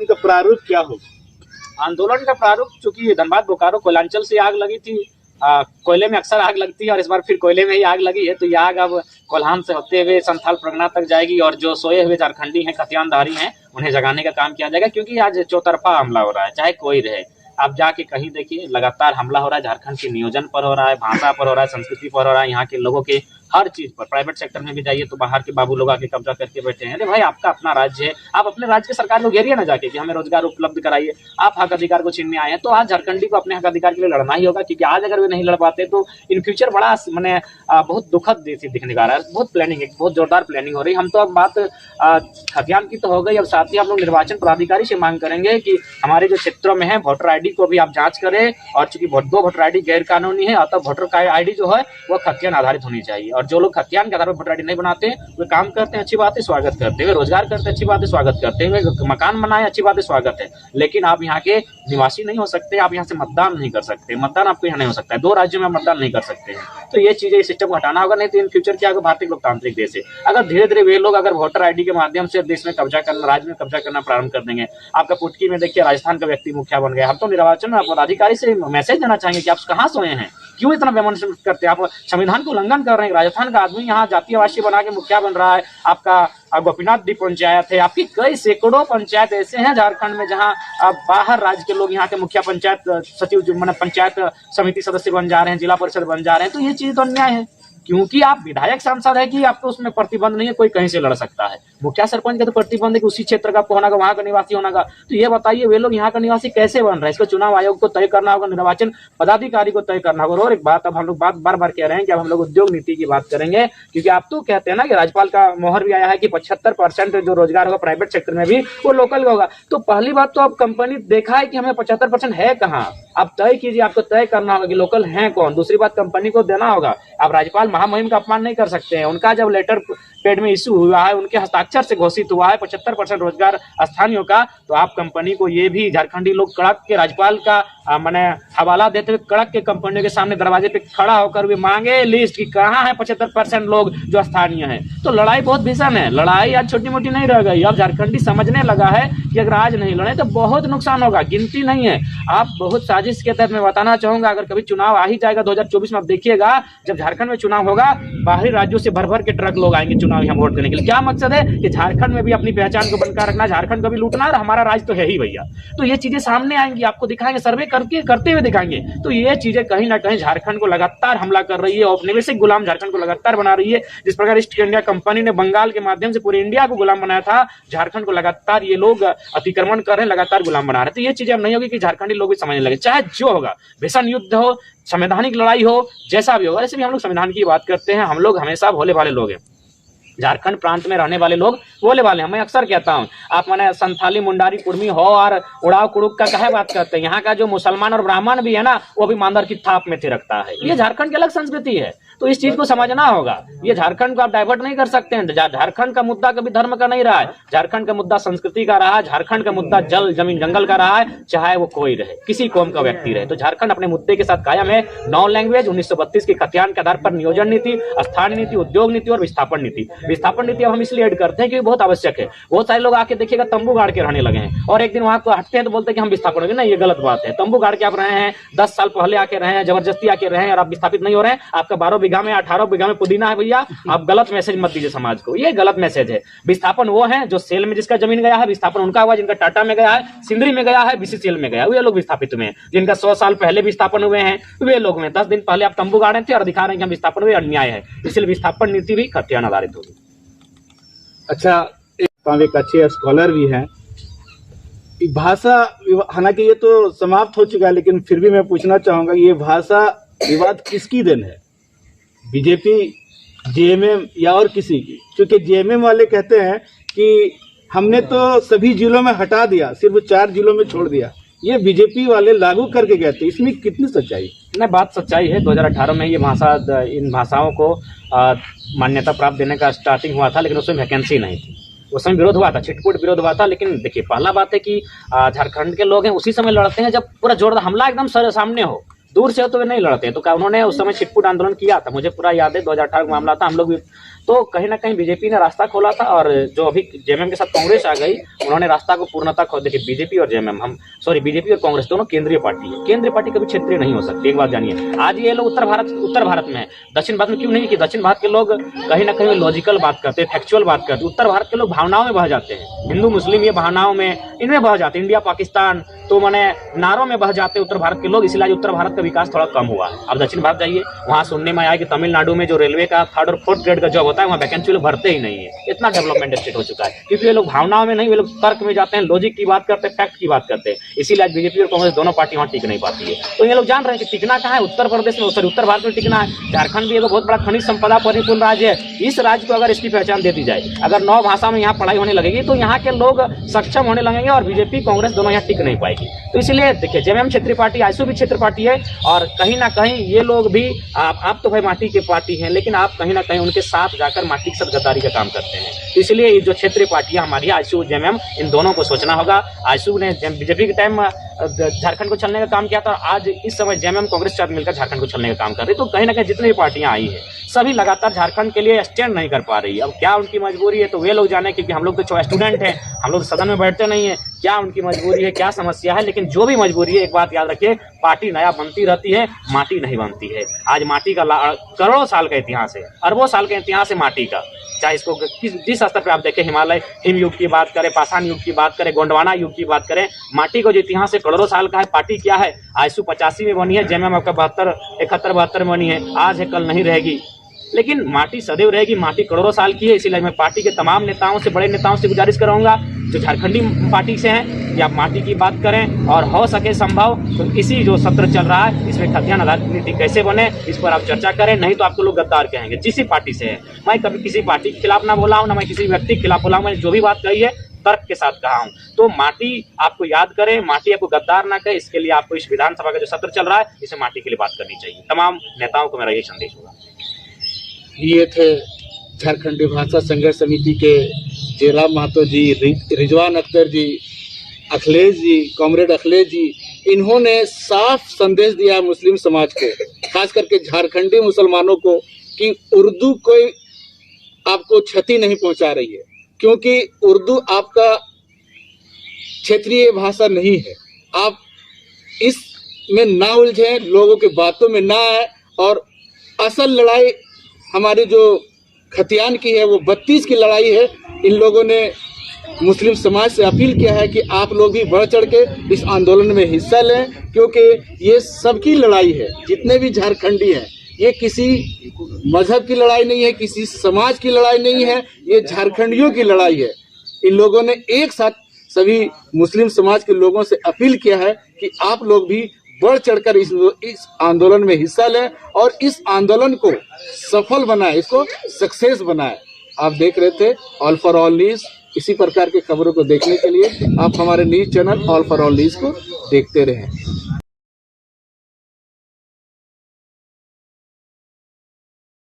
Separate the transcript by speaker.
Speaker 1: का प्रारूप क्या होगा?
Speaker 2: आंदोलन का प्रारूप, चूंकि धनबाद बोकारो कोयलांचल से आग लगी थी, कोयले में अक्सर आग लगती है और इस बार फिर कोयले में ही आग लगी है, तो ये आग अब कोल्हान से होते हुए संथाल परगना तक जाएगी और जो सोए हुए झारखंडी हैं, खतियानधारी हैं, उन्हें जगाने का काम किया जाएगा। क्योंकि आज चौतरफा हमला हो रहा है, चाहे कोई रहे, आप जाके कहीं देखिए लगातार हमला हो रहा है। झारखंड के नियोजन पर हो रहा है, भाषा पर हो रहा है, संस्कृति पर हो रहा है, यहाँ के लोगों के हर चीज पर। प्राइवेट सेक्टर में भी जाइए तो बाहर के बाबू लोग आके कब्जा करके बैठे हैं। अरे भाई, आपका अपना राज्य है, आप अपने राज्य की सरकार को घेरिए ना जाके कि हमें रोजगार उपलब्ध कराइए। आप हक अधिकार को छीनने आए हैं, तो आज झारखंडी को अपने हक अधिकार के लिए लड़ना ही होगा। क्योंकि आज अगर वे नहीं लड़ पाते तो इन फ्यूचर बड़ा मैंने बहुत दुखद दिखने का रहा है। बहुत प्लानिंग है, बहुत जोरदार प्लानिंग हो रही है। हम तो अब बात खतियान की तो हो गई, अब साथ ही हम लोग निर्वाचन पदाधिकारी से मांग करेंगे कि हमारे जो क्षेत्रों में है वोटर आईडी को भी आप जांच करें। और चूंकि 2 वोटर आईडी गैर कानूनी है, अतः वोटर आईडी जो है वो खतियान आधारित होनी चाहिए। और जो लोग खतियान के आधार पर वोटर आईडी नहीं बनाते वे काम करते हैं, अच्छी बात है, स्वागत करते हैं। रोजगार करते हैं, अच्छी बात है, स्वागत करते हैं। मकान बनाए, अच्छी बात है, स्वागत है। लेकिन आप यहाँ के निवासी नहीं हो सकते, आप यहाँ से मतदान नहीं कर सकते। मतदान आपको यहाँ नहीं हो सकता है, 2 राज्यों में मतदान नहीं कर सकते हैं। तो ये चीजें, इस सिस्टम को हटाना होगा, नहीं तो इन फ्यूचर क्या होगा, भारतीय लोकतांत्रिक देश है। अगर धीरे धीरे वे लोग अगर वोटर आईडी के माध्यम से देश में कब्जा करना, राज्य में कब्जा करना प्रारंभ कर देंगे। आपका पुटकी में देखिए राजस्थान का व्यक्ति मुखिया बन गया। हम तो निर्वाचन पदाधिकारी से मैसेज देना चाहेंगे कि आप कहाँ सोए हैं, क्यों इतना बेमन करते हैं, आप संविधान को उल्लंघन कर रहे हैं। राजस्थान का आदमी यहाँ जातीय आवासीय बना के मुखिया बन रहा है। आपका गोपीनाथ दी पंचायत है, आपकी कई सैकड़ों पंचायत ऐसे हैं झारखंड में जहाँ बाहर राज्य के लोग यहाँ के मुखिया, पंचायत सचिव, मैंने पंचायत समिति सदस्य बन जा रहे हैं, जिला परिषद बन जा रहे हैं। तो ये चीज तो अन्याय है। क्योंकि आप विधायक सांसद है कि आपको उसमें प्रतिबंध नहीं है, कोई कहीं से लड़ सकता है। मुखिया सरपंच का तो प्रतिबंध है कि उसी क्षेत्र का आपको होना, वहां का निवासी होना का। तो ये बताइए वे लोग यहाँ का निवासी कैसे बन रहे हैं? इसको चुनाव आयोग को तय करना होगा, निर्वाचन पदाधिकारी को तय करना होगा। और एक बात, अब हम लोग बार बार कह रहे हैं कि अब हम लोग उद्योग नीति की बात करेंगे। क्योंकि आप तो कहते हैं ना कि राज्यपाल का मोहर भी आया है कि 75% जो रोजगार होगा प्राइवेट सेक्टर में भी वो लोकल होगा। तो पहली बात तो अब कंपनी देखा है कि हमें 75% है कहाँ, आप तय कीजिए, आपको तय करना होगा कि लोकल है कौन। दूसरी बात, कंपनी को देना होगा। आप राज्यपाल महामहिम का अपमान नहीं कर सकते हैं। उनका जब लेटर पेड में इश्यू हुआ है, उनके हस्ताक्षर से घोषित हुआ है 75% रोजगार स्थानीयों का, तो आप कंपनी को ये भी, झारखंडी लोग कड़क के राज्यपाल का मैंने हवाला देते हुए कड़क के कंपनियों के सामने दरवाजे पे खड़ा होकर वे मांगे लिस्ट कि कहाँ है 75% लोग जो स्थानीय है। तो लड़ाई बहुत भीषण है। लड़ाई आज छोटी मोटी नहीं रह गई। अब झारखंडी समझने लगा है कि अगर आज नहीं लड़े तो बहुत नुकसान होगा, गिनती नहीं है। आप बहुत साजिश के तहत मैं बताना चाहूंगा, अगर कभी चुनाव आ ही जाएगा 2024 में, आप देखिएगा जब झारखंड में चुनाव होगा, बाहरी राज्यों से भर भर के ट्रक लोग आएंगे चुनाव यहाँ वोट देने के लिए। क्या मकसद है कि झारखंड में भी अपनी पहचान को बनकर रखना, झारखंड को भी लूटना, और हमारा राज्य तो है ही भैया। तो ये चीजें सामने आएंगी, आपको दिखाएंगे, सर्वे करते हुए दिखाएंगे। तो ये चीजें कहीं ना कहीं झारखंड को लगातार हमला कर रही है, औपनिवेशिक गुलाम झारखंड को लगातार बना रही है। जिस प्रकार ईस्ट इंडिया कंपनी ने बंगाल के माध्यम से पूरे इंडिया को गुलाम बनाया था, झारखंड को लगातार ये लोग अतिक्रमण कर रहे हैं, लगातार गुलाम बना रहे हैं। तो ये चीजें अब नहीं होगी कि झारखंडी लोग भी समझने लगे, चाहे जो होगा, भीषण युद्ध हो, संवैधानिक लड़ाई हो, जैसा भी होगा। ऐसे भी हम लोग संविधान की बात करते हैं, हम लोग हमेशा भोले भाले लोग हैं। झारखंड प्रांत में रहने वाले लोग बोले वाले हैं। मैं अक्सर कहता हूं, आप माने संथाली, मुंडारी, कुर्मी हो और उड़ाव कुड़ुक का कहे बात करते हैं, यहाँ का जो मुसलमान और ब्राह्मण भी है ना, वो भी मांदर की थाप में थे रखता है। ये झारखंड की अलग संस्कृति है, तो इस चीज को समझना होगा। ये झारखंड को आप डाइवर्ट नहीं कर सकते हैं। झारखंड का मुद्दा कभी धर्म का नहीं रहा है, झारखंड का मुद्दा संस्कृति का रहा है, झारखंड का मुद्दा जल जमीन जंगल का रहा है, चाहे वो कोई रहे, किसी कौम का व्यक्ति रहे। तो झारखंड अपने मुद्दे के साथ कायम है। 9 लैंग्वेज, 1932 के खतियान के आधार पर नियोजन नीति, स्थानीय नीति, उद्योग नीति और विस्थापन नीति। विस्थापन नीति अब हम इसलिए ऐड करते हैं क्योंकि बहुत आवश्यक है। बहुत सारे लोग आके देखिएगा तंबू गाड़ के रहने लगे हैं, और एक दिन वहां को हटते हैं तो बोलते हैं कि हम विस्थापन हो। नहीं, ये गलत बात है। तंबू गाड़ के आप रहे हैं, 10 साल पहले आके रहे हैं, जबरदस्ती आके रहे हैं, और आप विस्थापित नहीं हो रहे हैं। आपका 12 बीघा में 18 बीघा में पुदीना है भैया, आप गलत मैसेज मत दीजिए समाज को, ये गलत मैसेज है। विस्थापन वो है जो सेल में जिसका जमीन गया है, विस्थापन उनका हुआ जिनका टाटा में गया है, सिंदरी में गया है, बीसीसीएल में गया है, वे लोग विस्थापित हुए हैं। जिनका 100 साल पहले विस्थापन हुए हैं वे लोग में 10 दिन पहले आप तंबू गाड़े थे और दिखा रहे हैं कि हम विस्थापन हुए, अन्याय है। इसलिए विस्थापन नीति भी खतियान आधारित होगी।
Speaker 1: अच्छा, एक अच्छे स्कॉलर भी हैं। भाषा, हालांकि ये तो समाप्त हो चुका है, लेकिन फिर भी मैं पूछना चाहूंगा, ये भाषा विवाद किसकी देन है? बीजेपी, जेएमएम या और किसी की? क्योंकि जेएमएम वाले कहते हैं कि हमने तो सभी जिलों में हटा दिया, सिर्फ 4 जिलों में छोड़ दिया। ये बीजेपी वाले लागू करके गए थे, इसमें कितनी सच्चाई?
Speaker 2: नहीं, बात सच्चाई है। 2018 में ये भाषा, इन भाषाओं को मान्यता प्राप्त देने का स्टार्टिंग हुआ था, लेकिन उसमें वैकेंसी नहीं थी। उस समय विरोध हुआ था, छिटपुट विरोध हुआ था। लेकिन देखिए, पहला बात है कि झारखंड के लोग हैं उसी समय लड़ते हैं जब पूरा जोरदार हमला एकदम सामने हो। दूर से हो तो वे नहीं लड़ते। तो क्या उन्होंने उस समय छिटपुट आंदोलन किया था, मुझे पूरा याद है 2018 का मामला था, हम लोग भी तो कहीं ना कहीं बीजेपी ने रास्ता खोला था। और जो अभी जेएमएम के साथ कांग्रेस आ गई, उन्होंने रास्ता को पूर्णतः खोल। देखिए बीजेपी और जेएमएम बीजेपी और कांग्रेस दोनों केंद्रीय पार्टी है। केंद्रीय पार्टी कभी क्षेत्रीय नहीं हो सकती, एक बात जानिए। आज ये लोग उत्तर भारत में है, दक्षिण भारत में क्यों नहीं? कि दक्षिण भारत के लोग कहीं ना कहीं लॉजिकल बात करते हैं, फैक्चुअल बात करते हैं। उत्तर भारत के लोग भावनाओं में बह जाते हैं, हिंदू मुस्लिम ये भावनाओं में इनमें बह जाते हैं, इंडिया पाकिस्तान तो मैंने नारों में बह जाते हैं उत्तर भारत के लोग, इसलिए उत्तर भारत का विकास थोड़ा कम हुआ है। अब दक्षिण भारत जाइए, वहां सुनने में आया कि तमिलनाडु में जो रेलवे का 3rd और 4th ग्रेड का जॉब होता है, वहाँ वैकेंसी लोग भरते ही नहीं है। इतना डेवलपमेंट स्टेट हो चुका है, क्योंकि ये लोग भावनाओं में नहीं, वे लोग तर्क में जाते हैं, लॉजिक की बात करते हैं, फैक्ट की बात करते हैं। इसीलिए आज बीजेपी और कांग्रेस दोनों पार्टी वहाँ टिक नहीं पाती है। तो ये लोग जान रहे हैं कि टिकना कहाँ है, उत्तर प्रदेश में, सॉरी उत्तर भारत में टिकना है। झारखंड भी एक बहुत बड़ा खनिज संपदा परिपूर्ण राज्य है। इस राज्य को अगर इसकी पहचान दे दी जाए, अगर 9 भाषा में यहाँ पढ़ाई होने लगेगी, तो यहाँ के लोग सक्षम होने लगेंगे और बीजेपी कांग्रेस दोनों यहाँ टिक नहीं पाएगी। तो इसलिए देखिए जेएमएम क्षेत्रीय पार्टी, आईएसयू भी क्षेत्रीय पार्टी है, और कहीं ना कहीं ये लोग भी आप तो भाई माटी की पार्टी हैं, लेकिन आप कहीं ना कहीं उनके साथ जाकर माटी के साथ गद्दारी का काम करते हैं। तो इसलिए ये जो क्षेत्रीय पार्टियां हमारी आईएसयू जेएमएम, इन दोनों को सोचना होगा। आईएसयू ने बीजेपी के टाइम झारखंड को छलने का काम किया था, आज इस समय जेएमएम कांग्रेस के साथ मिलकर झारखंड को छलने का काम कर रही है। तो कहीं ना कहीं जितनी भी पार्टियां आई है, सभी लगातार झारखंड के लिए स्टैंड नहीं कर पा रही है। अब क्या उनकी मजबूरी है तो वे लोग जाने, क्योंकि हम लोग तो स्टूडेंट हैं, हम लोग सदन में बैठते नहीं है। क्या उनकी मजबूरी है, क्या समस्या है, लेकिन जो भी मजबूरी है, एक बात याद रखिए, पार्टी नया बनती रहती है, माटी नहीं बनती है। आज माटी का करोड़ों साल का इतिहास है, अरबों साल का इतिहास है माटी का। चाहे इसको जिस स्तर पे आप देखें, हिमालय हिम युग की बात करें, पाषाण युग की बात करें, गोंडवाना युग की बात करें, माटी को जो इतिहास है करोड़ों साल का है। पार्टी क्या है, आईएसयू 85 में बनी है, जेएमएम आपका 71 में बनी है, आज है कल नहीं रहेगी, लेकिन माटी सदैव रहेगी। माटी करोड़ों साल की है। इसीलिए मैं पार्टी के तमाम नेताओं से, बड़े नेताओं से गुजारिश करूंगा जो झारखंडी पार्टी से हैं, कि आप माटी की बात करें, और हो सके संभव तो इसी जो सत्र चल रहा है, इसमें खाद्यान्न आधारित नीति कैसे बने, इस पर आप चर्चा करें। नहीं तो आपको लोग गद्दार कहेंगे, जिस पार्टी से है। मैं कभी किसी पार्टी के खिलाफ ना बोला हूँ, ना मैं किसी व्यक्ति के खिलाफ बोला हूँ। मैंने जो भी बात कही है तर्क के साथ कहा हूँ। तो माटी आपको याद करें, माटी आपको गद्दार ना कहे, इसके लिए आपको इस विधानसभा का जो सत्र चल रहा है, इसे माटी के लिए बात करनी चाहिए। तमाम नेताओं को मेरा यही संदेश होगा।
Speaker 1: ये थे झारखंडी भाषा संघर्ष समिति के जयराम महतो जी, रिजवान अख्तर जी, अखिलेश जी, कॉमरेड अखिलेश जी। इन्होंने साफ संदेश दिया मुस्लिम समाज को, खास करके झारखंडी मुसलमानों को, कि उर्दू कोई आपको क्षति नहीं पहुंचा रही है, क्योंकि उर्दू आपका क्षेत्रीय भाषा नहीं है। आप इसमें ना उलझें, लोगों के बातों में ना आए, और असल लड़ाई हमारी जो खतियान की है वो 32 की लड़ाई है। इन लोगों ने मुस्लिम समाज से अपील किया है कि आप लोग भी बढ़ चढ़ के इस आंदोलन में हिस्सा लें, क्योंकि ये सबकी लड़ाई है। जितने भी झारखंडी हैं, ये किसी मजहब की लड़ाई नहीं है, किसी समाज की लड़ाई नहीं है, ये झारखंडियों की लड़ाई है। इन लोगों ने एक साथ सभी मुस्लिम समाज के लोगों से अपील किया है कि आप लोग भी बढ़ चढ़कर इस आंदोलन में हिस्सा लें और इस आंदोलन को सफल बनाएं, इसको सक्सेस बनाएं। आप देख रहे थे ऑल फॉर ऑल न्यूज। इसी प्रकार की खबरों को देखने के लिए आप हमारे news channel all for all news को देखते रहें।